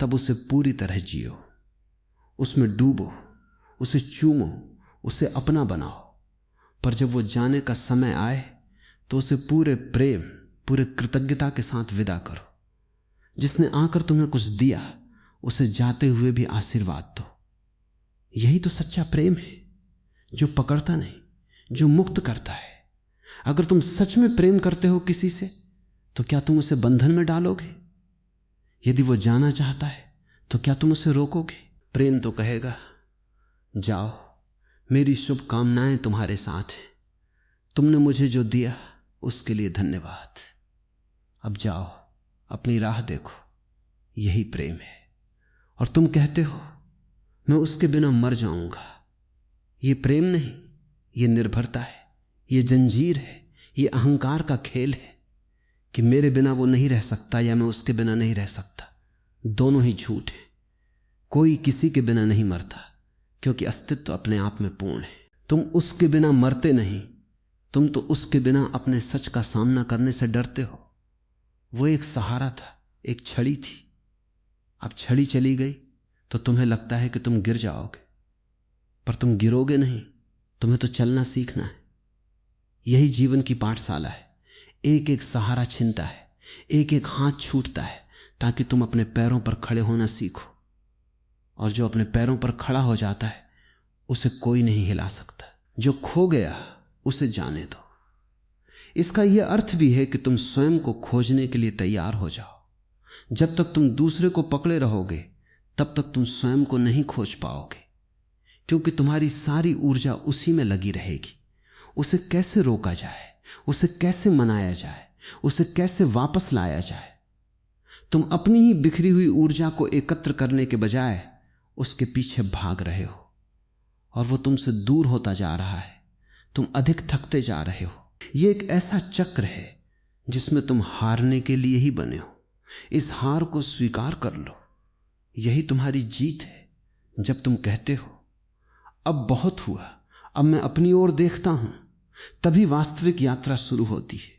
Speaker 1: तब उसे पूरी तरह जियो, उसमें डूबो, उसे चूमो, उसे अपना बनाओ। पर जब वो जाने का समय आए तो उसे पूरे प्रेम, पूरे कृतज्ञता के साथ विदा करो। जिसने आकर तुम्हें कुछ दिया उसे जाते हुए भी आशीर्वाद दो। यही तो सच्चा प्रेम है, जो पकड़ता नहीं, जो मुक्त करता है। अगर तुम सच में प्रेम करते हो किसी से तो क्या तुम उसे बंधन में डालोगे? यदि वो जाना चाहता है तो क्या तुम उसे रोकोगे? प्रेम तो कहेगा, जाओ, मेरी शुभकामनाएं तुम्हारे साथ हैं, तुमने मुझे जो दिया उसके लिए धन्यवाद, अब जाओ, अपनी राह देखो। यही प्रेम है। और तुम कहते हो मैं उसके बिना मर जाऊंगा। ये प्रेम नहीं, ये निर्भरता है, ये जंजीर है, ये अहंकार का खेल है कि मेरे बिना वो नहीं रह सकता या मैं उसके बिना नहीं रह सकता। दोनों ही झूठ है। कोई किसी के बिना नहीं मरता, क्योंकि अस्तित्व अपने आप में पूर्ण है। तुम उसके बिना मरते नहीं, तुम तो उसके बिना अपने सच का सामना करने से डरते हो। वो एक सहारा था, एक छड़ी थी। अब छड़ी चली गई तो तुम्हें लगता है कि तुम गिर जाओगे, पर तुम गिरोगे नहीं, तुम्हें तो चलना सीखना है। यही जीवन की पाठशाला है। एक एक सहारा छिनता है, एक एक हाथ छूटता है, ताकि तुम अपने पैरों पर खड़े होना सीखो। और जो अपने पैरों पर खड़ा हो जाता है उसे कोई नहीं हिला सकता। जो खो गया उसे जाने दो। इसका यह अर्थ भी है कि तुम स्वयं को खोजने के लिए तैयार हो जाओ। जब तक तुम दूसरे को पकड़े रहोगे तब तक तुम स्वयं को नहीं खोज पाओगे, क्योंकि तुम्हारी सारी ऊर्जा उसी में लगी रहेगी। उसे कैसे रोका जाए, उसे कैसे मनाया जाए, उसे कैसे वापस लाया जाए। तुम अपनी ही बिखरी हुई ऊर्जा को एकत्र करने के बजाय उसके पीछे भाग रहे हो, और वो तुमसे दूर होता जा रहा है। तुम अधिक थकते जा रहे हो। यह एक ऐसा चक्र है जिसमें तुम हारने के लिए ही बने हो। इस हार को स्वीकार कर लो। यही तुम्हारी जीत है। जब तुम कहते हो अब बहुत हुआ, अब मैं अपनी ओर देखता हूं, तभी वास्तविक यात्रा शुरू होती है।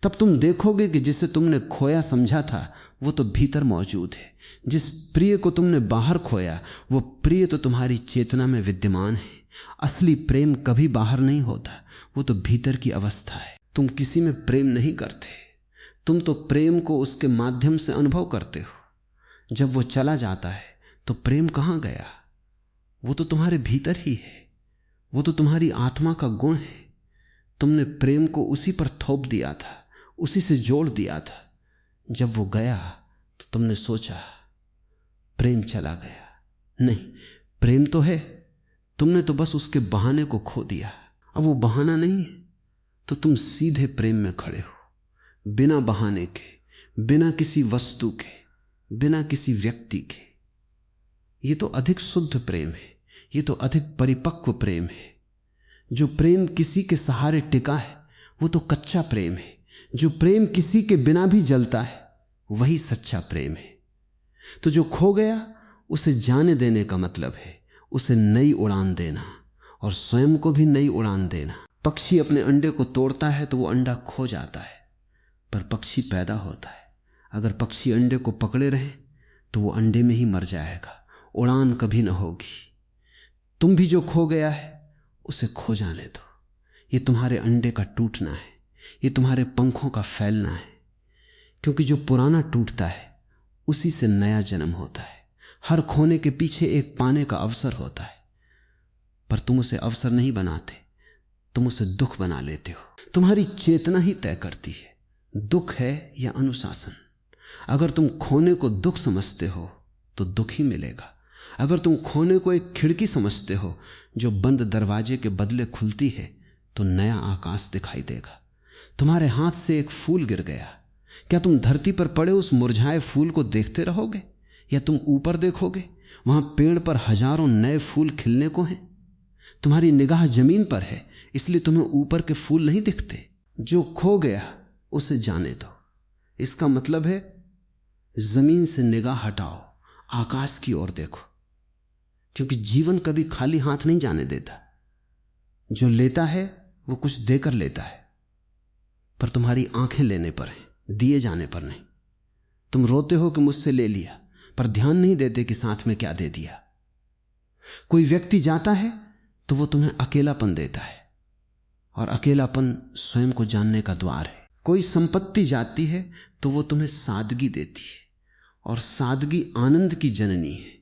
Speaker 1: तब तुम देखोगे कि जिसे तुमने खोया समझा था वो तो भीतर मौजूद है। जिस प्रिय को तुमने बाहर खोया वो प्रिय तो तुम्हारी चेतना में विद्यमान है। असली प्रेम कभी बाहर नहीं होता, वो तो भीतर की अवस्था है। तुम किसी में प्रेम नहीं करते, तुम तो प्रेम को उसके माध्यम से अनुभव करते हो। जब वो चला जाता है तो प्रेम कहां गया? वो तो तुम्हारे भीतर ही है, वो तो तुम्हारी आत्मा का गुण है। तुमने प्रेम को उसी पर थोप दिया था, उसी से जोड़ दिया था। जब वो गया तो तुमने सोचा प्रेम चला गया। नहीं, प्रेम तो है, तुमने तो बस उसके बहाने को खो दिया। अब वो बहाना नहीं है तो तुम सीधे प्रेम में खड़े हो, बिना बहाने के, बिना किसी वस्तु के, बिना किसी व्यक्ति के। ये तो अधिक शुद्ध प्रेम है, ये तो अधिक परिपक्व प्रेम है। जो प्रेम किसी के सहारे टिका है वो तो कच्चा प्रेम है। जो प्रेम किसी के बिना भी जलता है वही सच्चा प्रेम है। तो जो खो गया उसे जाने देने का मतलब है उसे नई उड़ान देना, और स्वयं को भी नई उड़ान देना। पक्षी अपने अंडे को तोड़ता है तो वो अंडा खो जाता है, पर पक्षी पैदा होता है। अगर पक्षी अंडे को पकड़े रहे तो वो अंडे में ही मर जाएगा, उड़ान कभी ना होगी। तुम भी जो खो गया है उसे खो जाने दो। ये तुम्हारे अंडे का टूटना है, ये तुम्हारे पंखों का फैलना है, क्योंकि जो पुराना टूटता है उसी से नया जन्म होता है। हर खोने के पीछे एक पाने का अवसर होता है, पर तुम उसे अवसर नहीं बनाते, तुम उसे दुख बना लेते हो। तुम्हारी चेतना ही तय करती है दुख है या अनुशासन। अगर तुम खोने को दुख समझते हो तो दुख ही मिलेगा। अगर तुम खोने को एक खिड़की समझते हो जो बंद दरवाजे के बदले खुलती है तो नया आकाश दिखाई देगा। तुम्हारे हाथ से एक फूल गिर गया, क्या तुम धरती पर पड़े उस मुरझाए फूल को देखते रहोगे, या तुम ऊपर देखोगे? वहां पेड़ पर हजारों नए फूल खिलने को हैं। तुम्हारी निगाह जमीन पर है, इसलिए तुम्हें ऊपर के फूल नहीं दिखते। जो खो गया उसे जाने दो। इसका मतलब है जमीन से निगाह हटाओ, आकाश की ओर देखो, क्योंकि जीवन कभी खाली हाथ नहीं जाने देता। जो लेता है वो कुछ देकर लेता है, पर तुम्हारी आंखें लेने पर है, दिए जाने पर नहीं। तुम रोते हो कि मुझसे ले लिया, पर ध्यान नहीं देते कि साथ में क्या दे दिया। कोई व्यक्ति जाता है तो वो तुम्हें अकेलापन देता है, और अकेलापन स्वयं को जानने का द्वार है। कोई संपत्ति जाती है तो वो तुम्हें सादगी देती है, और सादगी आनंद की जननी है।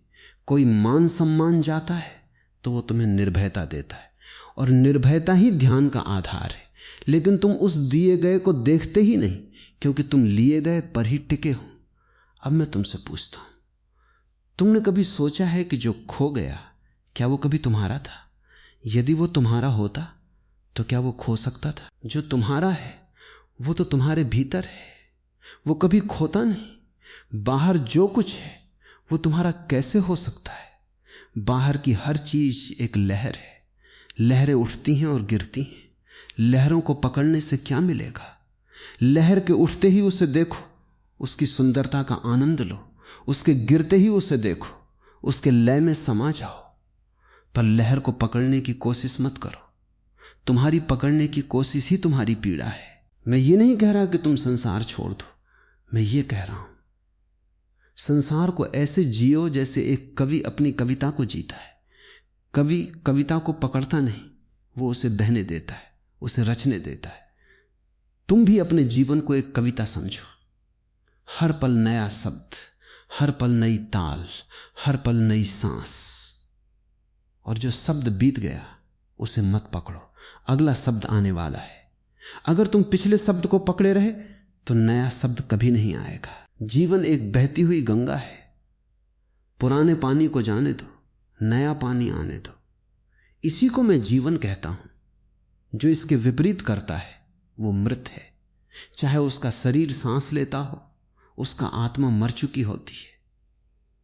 Speaker 1: कोई मान सम्मान जाता है तो वो तुम्हें निर्भयता देता है, और निर्भयता ही ध्यान का आधार है। लेकिन तुम उस दिए गए को देखते ही नहीं, क्योंकि तुम लिए गए पर ही टिके हो। अब मैं तुमसे पूछता हूं, तुमने कभी सोचा है कि जो खो गया क्या वो कभी तुम्हारा था? यदि वो तुम्हारा होता तो क्या वो खो सकता था? जो तुम्हारा है वो तो तुम्हारे भीतर है, वो कभी खोता नहीं। बाहर जो कुछ है वो तुम्हारा कैसे हो सकता है? बाहर की हर चीज एक लहर है, लहरें उठती हैं और गिरती हैं। लहरों को पकड़ने से क्या मिलेगा? लहर के उठते ही उसे देखो, उसकी सुंदरता का आनंद लो, उसके गिरते ही उसे देखो, उसके लय में समा जाओ, पर लहर को पकड़ने की कोशिश मत करो। तुम्हारी पकड़ने की कोशिश ही तुम्हारी पीड़ा है। मैं ये नहीं कह रहा कि तुम संसार छोड़ दो, मैं ये कह रहा हूं संसार को ऐसे जियो जैसे एक कवि अपनी कविता को जीता है। कवि कविता को पकड़ता नहीं, वो उसे बहने देता है, उसे रचने देता है। तुम भी अपने जीवन को एक कविता समझो। हर पल नया शब्द, हर पल नई ताल, हर पल नई सांस। और जो शब्द बीत गया उसे मत पकड़ो, अगला शब्द आने वाला है। अगर तुम पिछले शब्द को पकड़े रहे तो नया शब्द कभी नहीं आएगा। जीवन एक बहती हुई गंगा है। पुराने पानी को जाने दो, नया पानी आने दो। इसी को मैं जीवन कहता हूं। जो इसके विपरीत करता है वो मृत है। चाहे उसका शरीर सांस लेता हो, उसका आत्मा मर चुकी होती है।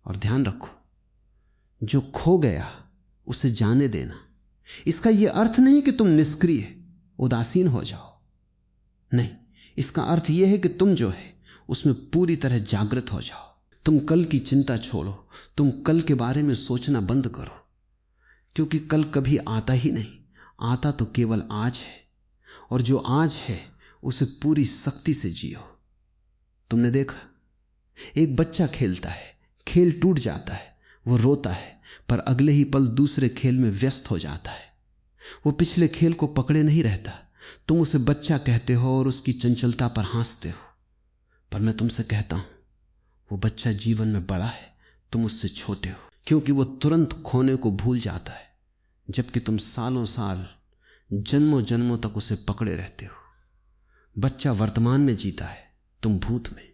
Speaker 1: और ध्यान रखो, जो खो गया उसे जाने देना। इसका यह अर्थ नहीं कि तुम निष्क्रिय उदासीन हो जाओ, नहीं। इसका अर्थ यह है कि तुम जो है उसमें पूरी तरह जागृत हो जाओ। तुम कल की चिंता छोड़ो, तुम कल के बारे में सोचना बंद करो, क्योंकि कल कभी आता ही नहीं। आता तो केवल आज है, और जो आज है उसे पूरी शक्ति से जियो। तुमने देखा, एक बच्चा खेलता है, खेल टूट जाता है, वो रोता है, पर अगले ही पल दूसरे खेल में व्यस्त हो जाता है। वो पिछले खेल को पकड़े नहीं रहता। तुम उसे बच्चा कहते हो और उसकी चंचलता पर हंसते हो, पर मैं तुमसे कहता हूं वो बच्चा जीवन में बड़ा है, तुम उससे छोटे हो, क्योंकि वो तुरंत खोने को भूल जाता है, जबकि तुम सालों साल, जन्मों जन्मों तक उसे पकड़े रहते हो। बच्चा वर्तमान में जीता है, तुम भूत में।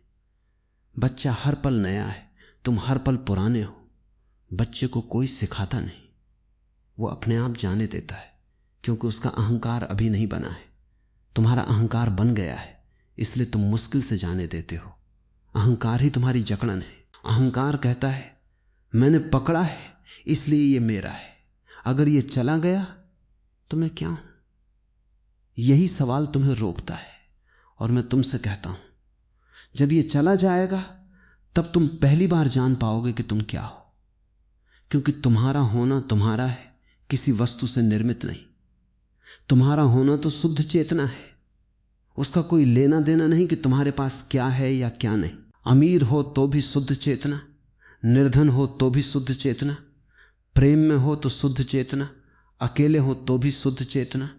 Speaker 1: बच्चा हर पल नया है, तुम हर पल पुराने हो। बच्चे को कोई सिखाता नहीं, वो अपने आप जाने देता है, क्योंकि उसका अहंकार अभी नहीं बना है। तुम्हारा अहंकार बन गया है, इसलिए तुम मुश्किल से जाने देते हो। अहंकार ही तुम्हारी जकड़न है। अहंकार कहता है मैंने पकड़ा है इसलिए ये मेरा है, अगर ये चला गया तो मैं क्या हूं? यही सवाल तुम्हें रोकता है। और मैं तुमसे कहता हूं, जब ये चला जाएगा तब तुम पहली बार जान पाओगे कि तुम क्या हो, क्योंकि तुम्हारा होना तुम्हारा है, किसी वस्तु से निर्मित नहीं। तुम्हारा होना तो शुद्ध चेतना है, उसका कोई लेना देना नहीं कि तुम्हारे पास क्या है या क्या नहीं। अमीर हो तो भी शुद्ध चेतना, निर्धन हो तो भी शुद्ध चेतना, प्रेम में हो तो शुद्ध चेतना, अकेले हो तो भी शुद्ध चेतना।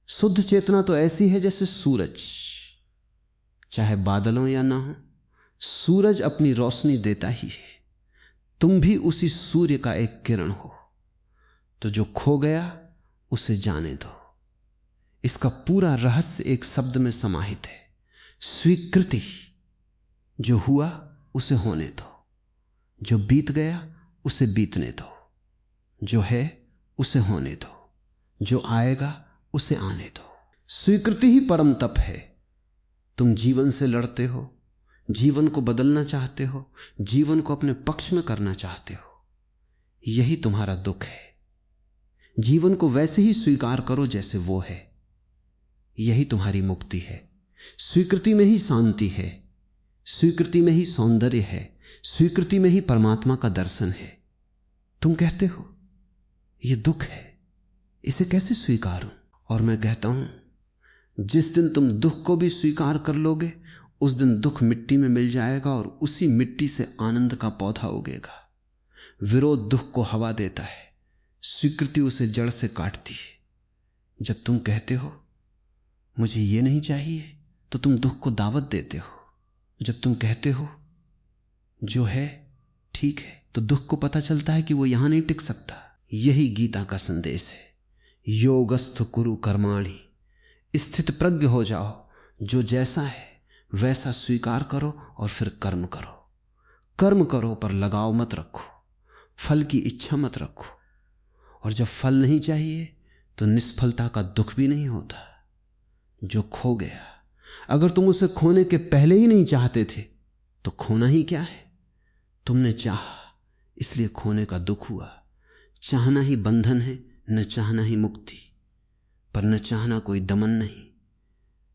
Speaker 1: शुद्ध चेतना तो ऐसी है जैसे सूरज, चाहे बादल हो या ना हो, सूरज अपनी रोशनी देता ही है। तुम भी उसी सूर्य का एक किरण हो। तो जो खो गया उसे जाने दो। इसका पूरा रहस्य एक शब्द में समाहित है, स्वीकृति। जो हुआ उसे होने दो, जो बीत गया उसे बीतने दो, जो है उसे होने दो, जो आएगा उसे आने दो। स्वीकृति ही परम तप है। तुम जीवन से लड़ते हो, जीवन को बदलना चाहते हो, जीवन को अपने पक्ष में करना चाहते हो। यही तुम्हारा दुख है। जीवन को वैसे ही स्वीकार करो जैसे वो है, यही तुम्हारी मुक्ति है। स्वीकृति में ही शांति है, स्वीकृति में ही सौंदर्य है, स्वीकृति में ही परमात्मा का दर्शन है। तुम कहते हो ये दुख है, इसे कैसे स्वीकारूं? और मैं कहता हूं, जिस दिन तुम दुख को भी स्वीकार कर लोगे उस दिन दुख मिट्टी में मिल जाएगा और उसी मिट्टी से आनंद का पौधा उगेगा। विरोध दुख को हवा देता है, स्वीकृति उसे जड़ से काटती है। जब तुम कहते हो मुझे ये नहीं चाहिए तो तुम दुख को दावत देते हो। जब तुम कहते हो जो है ठीक है तो दुख को पता चलता है कि वो यहां नहीं टिक सकता। यही गीता का संदेश है, योगस्थ कुरु कर्माणि। स्थित प्रज्ञ हो जाओ, जो जैसा है वैसा स्वीकार करो और फिर कर्म करो। कर्म करो पर लगाव मत रखो, फल की इच्छा मत रखो। और जब फल नहीं चाहिए तो निष्फलता का दुख भी नहीं होता। जो खो गया, अगर तुम उसे खोने के पहले ही नहीं चाहते थे तो खोना ही क्या है? तुमने चाहा इसलिए खोने का दुख हुआ। चाहना ही बंधन है, न चाहना ही मुक्ति। पर न चाहना कोई दमन नहीं,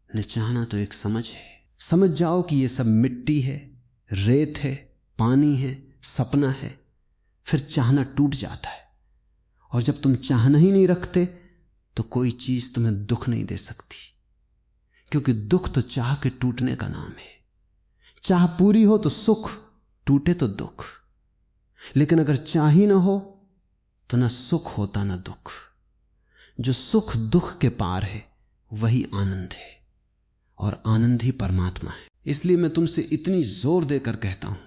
Speaker 1: न चाहना तो एक समझ है। समझ जाओ कि ये सब मिट्टी है, रेत है, पानी है, सपना है, फिर चाहना टूट जाता है। और जब तुम चाहना ही नहीं रखते तो कोई चीज तुम्हें दुख नहीं दे सकती, क्योंकि दुख तो चाह के टूटने का नाम है। चाह पूरी हो तो सुख, टूटे तो दुख। लेकिन अगर चाह ही ना हो तो ना सुख होता ना दुख। जो सुख दुख के पार है वही आनंद है, और आनंद ही परमात्मा है। इसलिए मैं तुमसे इतनी जोर देकर कहता हूं,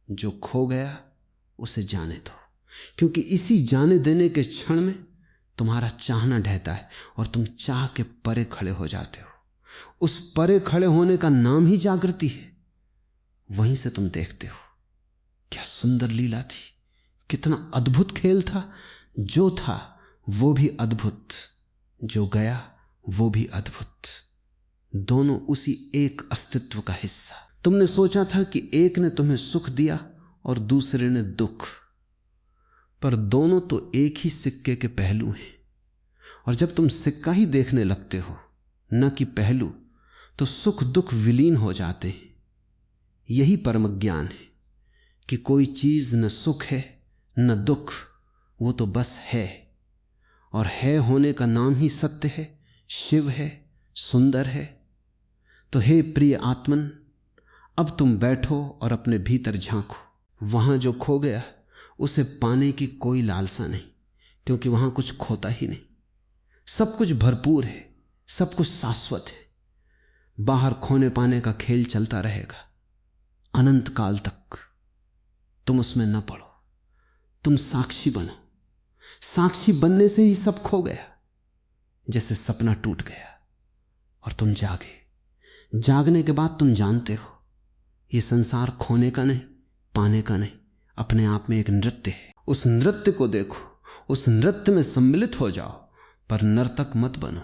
Speaker 1: जो खो गया उसे जाने दो, क्योंकि इसी जाने देने के क्षण में तुम्हारा चाहना ढहता है और तुम चाह के परे खड़े हो जाते हो। उस परे खड़े होने का नाम ही जागृति है। वहीं से तुम देखते हो क्या सुंदर लीला थी, कितना अद्भुत खेल था। जो था वो भी अद्भुत, जो गया वो भी अद्भुत। दोनों उसी एक अस्तित्व का हिस्सा। तुमने सोचा था कि एक ने तुम्हें सुख दिया और दूसरे ने दुख, पर दोनों तो एक ही सिक्के के पहलू हैं। और जब तुम सिक्का ही देखने लगते हो, न कि पहलू, तो सुख दुख विलीन हो जाते हैं। यही परम ज्ञान है कि कोई चीज न सुख है न दुख, वो तो बस है। और है होने का नाम ही सत्य है, शिव है, सुंदर है। तो हे प्रिय आत्मन, अब तुम बैठो और अपने भीतर झांको। वहां जो खो गया उसे पाने की कोई लालसा नहीं, क्योंकि वहां कुछ खोता ही नहीं। सब कुछ भरपूर है, सब कुछ शाश्वत है। बाहर खोने पाने का खेल चलता रहेगा अनंत काल तक। तुम उसमें न पड़ो, तुम साक्षी बनो। साक्षी बनने से ही सब खो गया। जैसे सपना टूट गया और तुम जागे। जागने के बाद तुम जानते हो यह संसार खोने का नहीं, पाने का नहीं, अपने आप में एक नृत्य है। उस नृत्य को देखो, उस नृत्य में सम्मिलित हो जाओ, पर नर्तक मत बनो।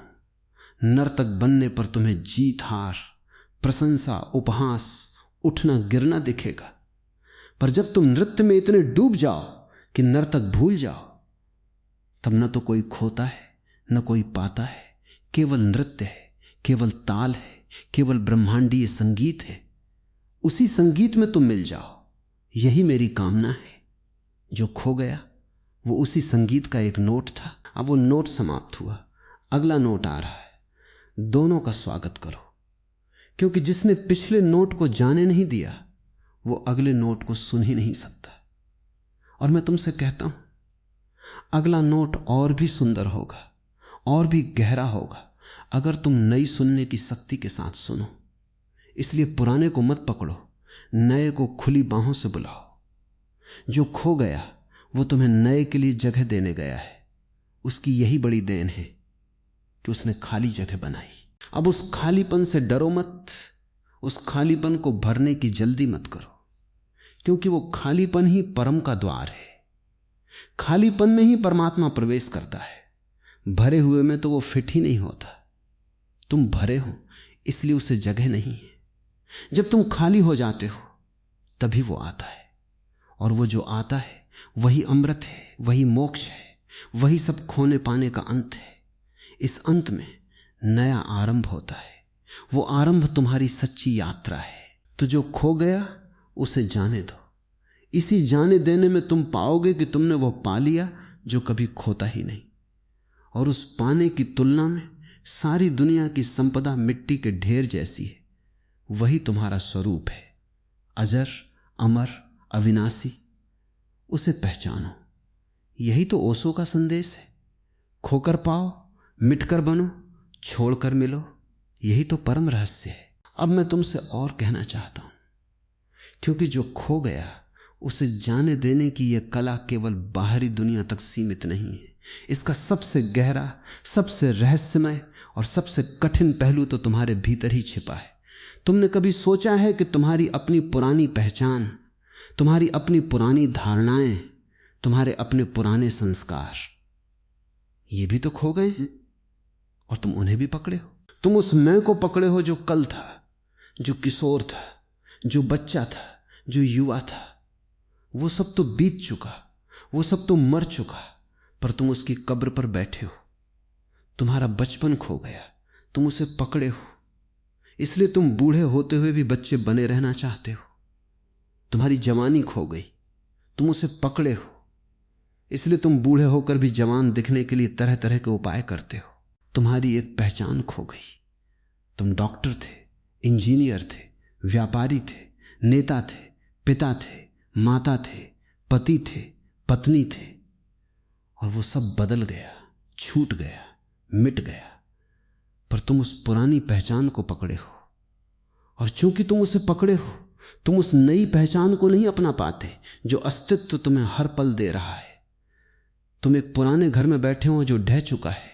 Speaker 1: नर्तक बनने पर तुम्हें जीत हार, प्रशंसा, उपहास, उठना गिरना दिखेगा। पर जब तुम नृत्य में इतने डूब जाओ कि नर्तक भूल जाओ, तब न तो कोई खोता है न कोई पाता है। केवल नृत्य है, केवल ताल है, केवल ब्रह्मांडीय संगीत है। उसी संगीत में तुम मिल जाओ। यही मेरी कामना है। जो खो गया वो उसी संगीत का एक नोट था। अब वो नोट समाप्त हुआ, अगला नोट आ रहा है। दोनों का स्वागत करो, क्योंकि जिसने पिछले नोट को जाने नहीं दिया वो अगले नोट को सुन ही नहीं सकता। और मैं तुमसे कहता हूं, अगला नोट और भी सुंदर होगा, और भी गहरा होगा, अगर तुम नई सुनने की शक्ति के साथ सुनो। इसलिए पुराने को मत पकड़ो, नए को खुली बाहों से बुलाओ। जो खो गया वो तुम्हें नए के लिए जगह देने गया है। उसकी यही बड़ी देन है कि उसने खाली जगह बनाई। अब उस खालीपन से डरो मत, उस खालीपन को भरने की जल्दी मत करो, क्योंकि वो खालीपन ही परम का द्वार है। खालीपन में ही परमात्मा प्रवेश करता है। भरे हुए में तो वो फिट ही नहीं होता। तुम भरे हो इसलिए उसे जगह नहीं है। जब तुम खाली हो जाते हो तभी वो आता है, और वो जो आता है वही अमृत है, वही मोक्ष है, वही सब खोने पाने का अंत है। इस अंत में नया आरंभ होता है। वो आरंभ तुम्हारी सच्ची यात्रा है। तो जो खो गया उसे जाने दो। इसी जाने देने में तुम पाओगे कि तुमने वो पा लिया जो कभी खोता ही नहीं। और उस पाने की तुलना में सारी दुनिया की संपदा मिट्टी के ढेर जैसी है। वही तुम्हारा स्वरूप है, अजर, अमर, अविनाशी। उसे पहचानो। यही तो ओशो का संदेश है। खोकर पाओ, मिटकर बनो, छोड़कर मिलो। यही तो परम रहस्य है। अब मैं तुमसे और कहना चाहता हूं, क्योंकि जो खो गया उसे जाने देने की यह कला केवल बाहरी दुनिया तक सीमित नहीं है। इसका सबसे गहरा, सबसे रहस्यमय और सबसे कठिन पहलू तो तुम्हारे भीतर ही छिपा है। तुमने कभी सोचा है कि तुम्हारी अपनी पुरानी पहचान, तुम्हारी अपनी पुरानी धारणाएं, तुम्हारे अपने पुराने संस्कार, ये भी तो खो गए हैं, और तुम उन्हें भी पकड़े हो। तुम उस मैं को पकड़े हो जो कल था, जो किशोर था, जो बच्चा था, जो युवा था। वो सब तो बीत चुका, वो सब तो मर चुका, पर तुम उसकी कब्र पर बैठे हो। तुम्हारा बचपन खो गया, तुम उसे पकड़े हो। इसलिए तुम बूढ़े होते हुए भी बच्चे बने रहना चाहते हो। तुम्हारी जवानी खो गई, तुम उसे पकड़े हो, इसलिए तुम बूढ़े होकर भी जवान दिखने के लिए तरह तरह के उपाय करते हो। तुम्हारी एक पहचान खो गई। तुम डॉक्टर थे, इंजीनियर थे, व्यापारी थे, नेता थे, पिता थे, माता थे, पति थे, पत्नी थे, और वो सब बदल गया, छूट गया, मिट गया। पर तुम उस पुरानी पहचान को पकड़े हो, और चूंकि तुम उसे पकड़े हो, तुम उस नई पहचान को नहीं अपना पाते जो अस्तित्व तुम्हें हर पल दे रहा है। तुम एक पुराने घर में बैठे हो जो ढह चुका है,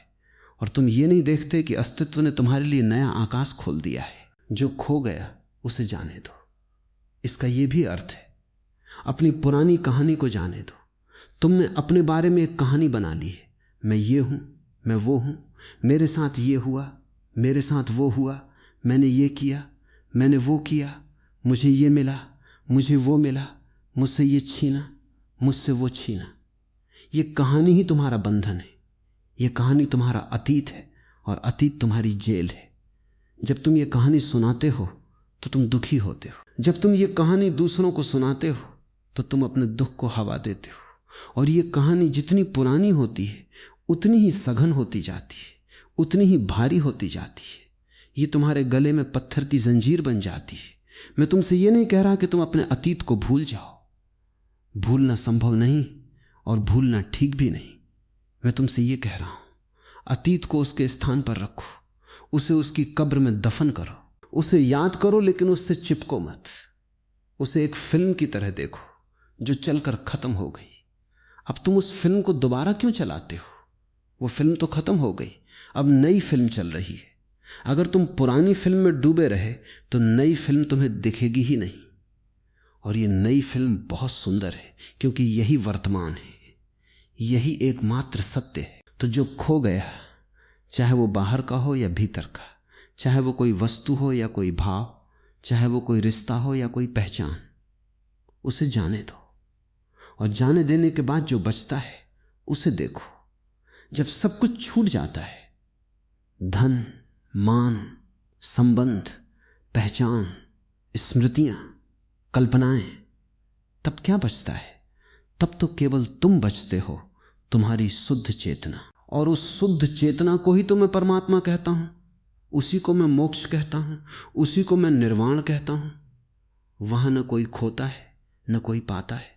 Speaker 1: और तुम ये नहीं देखते कि अस्तित्व ने तुम्हारे लिए नया आकाश खोल दिया है। जो खो गया उसे जाने दो, इसका यह भी अर्थ है। अपनी पुरानी कहानी को जाने दो। तुमने अपने बारे में एक कहानी बना ली है, मैं ये हूं, मैं वो हूं, मेरे साथ ये हुआ, मेरे साथ वो हुआ, मैंने ये किया, मैंने वो किया, मुझे ये मिला, मुझे वो मिला, मुझसे ये छीना, मुझसे वो छीना। ये कहानी ही तुम्हारा बंधन है, ये कहानी तुम्हारा अतीत है, और अतीत तुम्हारी जेल है। जब तुम ये कहानी सुनाते हो तो तुम दुखी होते हो। जब तुम ये कहानी दूसरों को सुनाते हो तो तुम अपने दुख को हवा देते हो, और ये कहानी जितनी पुरानी होती है उतनी ही सघन होती जाती है, उतनी ही भारी होती जाती है। ये तुम्हारे गले में पत्थर की जंजीर बन जाती है। मैं तुमसे ये नहीं कह रहा कि तुम अपने अतीत को भूल जाओ, भूलना संभव नहीं और भूलना ठीक भी नहीं। मैं तुमसे ये कह रहा हूं, अतीत को उसके स्थान पर रखो, उसे उसकी कब्र में दफन करो, उसे याद करो, लेकिन उससे चिपको मत। उसे एक फिल्म की तरह देखो जो चलकर खत्म हो गई। अब तुम उस फिल्म को दोबारा क्यों चलाते हो? वो फिल्म तो खत्म हो गई, अब नई फिल्म चल रही है। अगर तुम पुरानी फिल्म में डूबे रहे तो नई फिल्म तुम्हें दिखेगी ही नहीं। और ये नई फिल्म बहुत सुंदर है, क्योंकि यही वर्तमान है, यही एकमात्र सत्य है। तो जो खो गया, चाहे वो बाहर का हो या भीतर का, चाहे वो कोई वस्तु हो या कोई भाव, चाहे वो कोई रिश्ता हो या कोई पहचान, उसे जाने दो। और जाने देने के बाद जो बचता है उसे देखो। जब सब कुछ छूट जाता है, धन, मान, संबंध, पहचान, स्मृतियां, कल्पनाएं, तब क्या बचता है? तब तो केवल तुम बचते हो, तुम्हारी शुद्ध चेतना। और उस शुद्ध चेतना को ही तो मैं परमात्मा कहता हूं, उसी को मैं मोक्ष कहता हूं, उसी को मैं निर्वाण कहता हूं। वहां न कोई खोता है न कोई पाता है,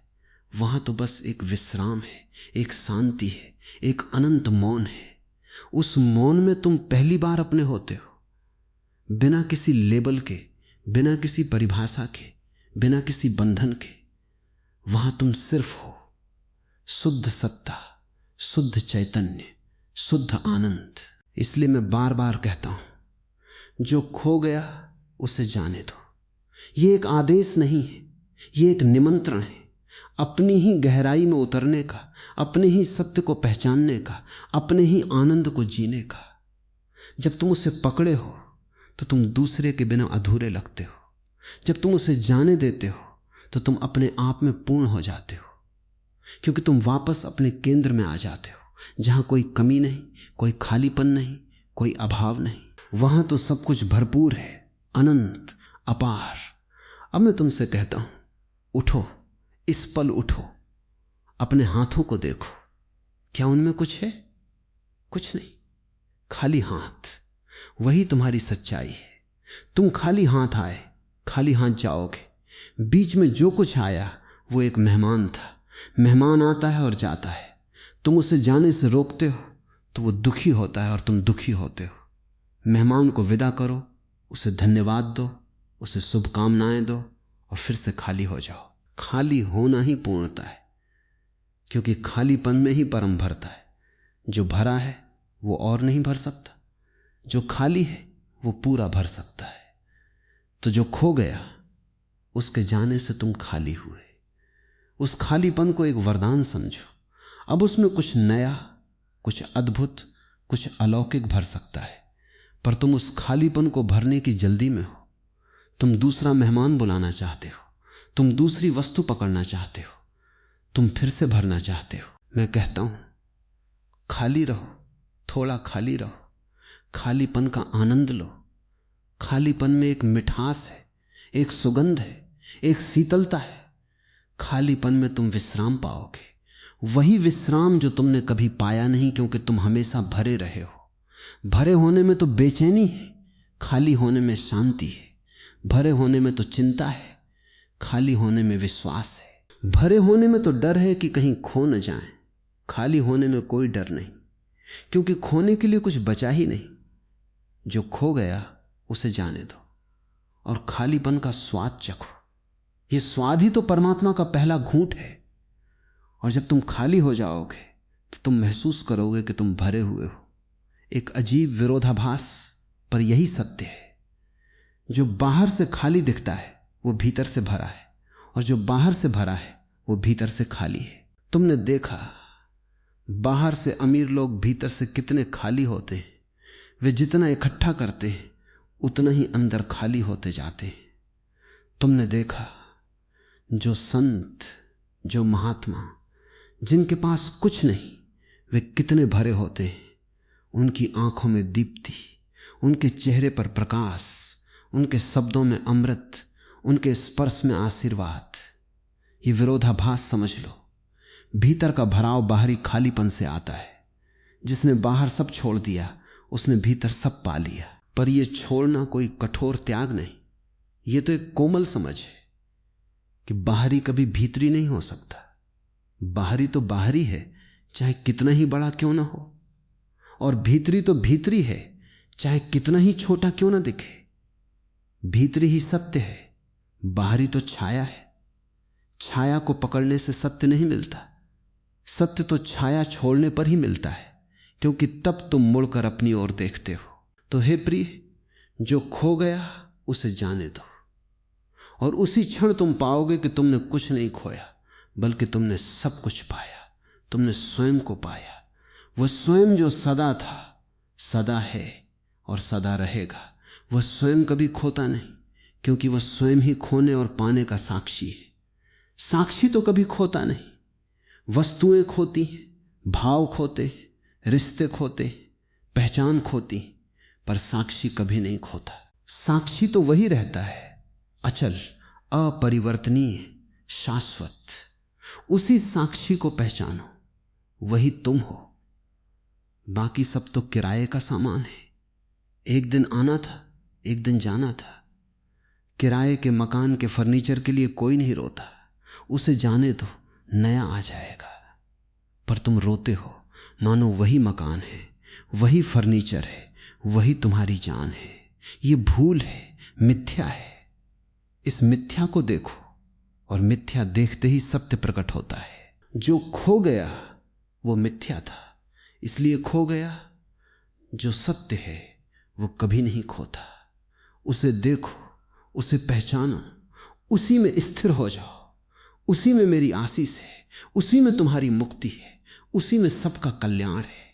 Speaker 1: वहां तो बस एक विश्राम है, एक शांति है, एक अनंत मौन है। उस मौन में तुम पहली बार अपने होते हो, बिना किसी लेबल के, बिना किसी परिभाषा के, बिना किसी बंधन के। वहां तुम सिर्फ हो, शुद्ध सत्ता, शुद्ध चैतन्य, शुद्ध आनंद। इसलिए मैं बार बार कहता हूं, जो खो गया उसे जाने दो। यह एक आदेश नहीं है, यह एक निमंत्रण है अपनी ही गहराई में उतरने का, अपने ही सत्य को पहचानने का, अपने ही आनंद को जीने का। जब तुम उसे पकड़े हो तो तुम दूसरे के बिना अधूरे लगते हो। जब तुम उसे जाने देते हो तो तुम अपने आप में पूर्ण हो जाते हो, क्योंकि तुम वापस अपने केंद्र में आ जाते हो, जहां कोई कमी नहीं, कोई खालीपन नहीं, कोई अभाव नहीं। वहां तो सब कुछ भरपूर है, अनंत, अपार। अब मैं तुमसे कहता हूं, उठो, इस पल उठो, अपने हाथों को देखो, क्या उनमें कुछ है? कुछ नहीं, खाली हाथ। वही तुम्हारी सच्चाई है। तुम खाली हाथ आए, खाली हाथ जाओगे। बीच में जो कुछ आया वो एक मेहमान था। मेहमान आता है और जाता है, तुम उसे जाने से रोकते हो तो वो दुखी होता है और तुम दुखी होते हो। मेहमान को विदा करो, उसे धन्यवाद दो, उसे शुभकामनाएं दो, और फिर से खाली हो जाओ। खाली होना ही पूर्णता है, क्योंकि खालीपन में ही परम भरता है। जो भरा है वो और नहीं भर सकता, जो खाली है वो पूरा भर सकता है। तो जो खो गया, उसके जाने से तुम खाली हुए। उस खालीपन को एक वरदान समझो। अब उसमें कुछ नया, कुछ अद्भुत, कुछ अलौकिक भर सकता है, पर तुम उस खालीपन को भरने की जल्दी में हो। तुम दूसरा मेहमान बुलाना चाहते हो, तुम दूसरी वस्तु पकड़ना चाहते हो, तुम फिर से भरना चाहते हो। मैं कहता हूं, खाली रहो, थोड़ा खाली रहो, खालीपन का आनंद लो। खालीपन में एक मिठास है, एक सुगंध है, एक शीतलता है, खालीपन में तुम विश्राम पाओगे, वही विश्राम जो तुमने कभी पाया नहीं, क्योंकि तुम हमेशा भरे रहे हो। भरे होने में तो बेचैनी है, खाली होने में शांति है। भरे होने में तो चिंता है, खाली होने में विश्वास है। भरे होने में तो डर है कि कहीं खो न जाएं, खाली होने में कोई डर नहीं, क्योंकि खोने के लिए कुछ बचा ही नहीं। जो खो गया उसे जाने दो और खालीपन का स्वाद चखो। यह स्वाद ही तो परमात्मा का पहला घूंट है। और जब तुम खाली हो जाओगे तो तुम महसूस करोगे कि तुम भरे हुए हो। एक अजीब विरोधाभास, पर यही सत्य है। जो बाहर से खाली दिखता है वो भीतर से भरा है, और जो बाहर से भरा है वो भीतर से खाली है। तुमने देखा बाहर से अमीर लोग भीतर से कितने खाली होते हैं। वे जितना इकट्ठा करते हैं उतना ही अंदर खाली होते जाते हैं। तुमने देखा जो संत, जो महात्मा, जिनके पास कुछ नहीं, वे कितने भरे होते हैं। उनकी आंखों में दीप्ति, उनके चेहरे पर प्रकाश, उनके शब्दों में अमृत, उनके स्पर्श में आशीर्वाद। ये विरोधाभास समझ लो। भीतर का भराव बाहरी खालीपन से आता है। जिसने बाहर सब छोड़ दिया उसने भीतर सब पा लिया। पर यह छोड़ना कोई कठोर त्याग नहीं, यह तो एक कोमल समझ है कि बाहरी कभी भीतरी नहीं हो सकता। बाहरी तो बाहरी है, चाहे कितना ही बड़ा क्यों ना हो, और भीतरी तो भीतरी है, चाहे कितना ही छोटा क्यों ना दिखे। भीतरी ही सत्य है, बाहरी तो छाया है। छाया को पकड़ने से सत्य नहीं मिलता। सत्य तो छाया छोड़ने पर ही मिलता है, क्योंकि तब तुम मुड़कर अपनी ओर देखते हो। तो हे प्रिय, जो खो गया उसे जाने दो, और उसी क्षण तुम पाओगे कि तुमने कुछ नहीं खोया, बल्कि तुमने सब कुछ पाया। तुमने स्वयं को पाया। वह स्वयं जो सदा था, सदा है और सदा रहेगा। वह स्वयं कभी खोता नहीं, क्योंकि वह स्वयं ही खोने और पाने का साक्षी है। साक्षी तो कभी खोता नहीं। वस्तुएं खोती, भाव खोते, रिश्ते खोते, पहचान खोती, पर साक्षी कभी नहीं खोता। साक्षी तो वही रहता है, अचल, अपरिवर्तनीय, शाश्वत। उसी साक्षी को पहचानो, वही तुम हो। बाकी सब तो किराए का सामान है। एक दिन आना था, एक दिन जाना था। किराए के मकान के फर्नीचर के लिए कोई नहीं रोता, उसे जाने दो, नया आ जाएगा। पर तुम रोते हो, मानो वही मकान है, वही फर्नीचर है, वही तुम्हारी जान है। ये भूल है, मिथ्या है। इस मिथ्या को देखो, और मिथ्या देखते ही सत्य प्रकट होता है। जो खो गया वो मिथ्या था, इसलिए खो गया। जो सत्य है वो कभी नहीं खोता। उसे देखो, उसे पहचानो, उसी में स्थिर हो जाओ। उसी में मेरी आशीष है, उसी में तुम्हारी मुक्ति है, उसी में सबका कल्याण है।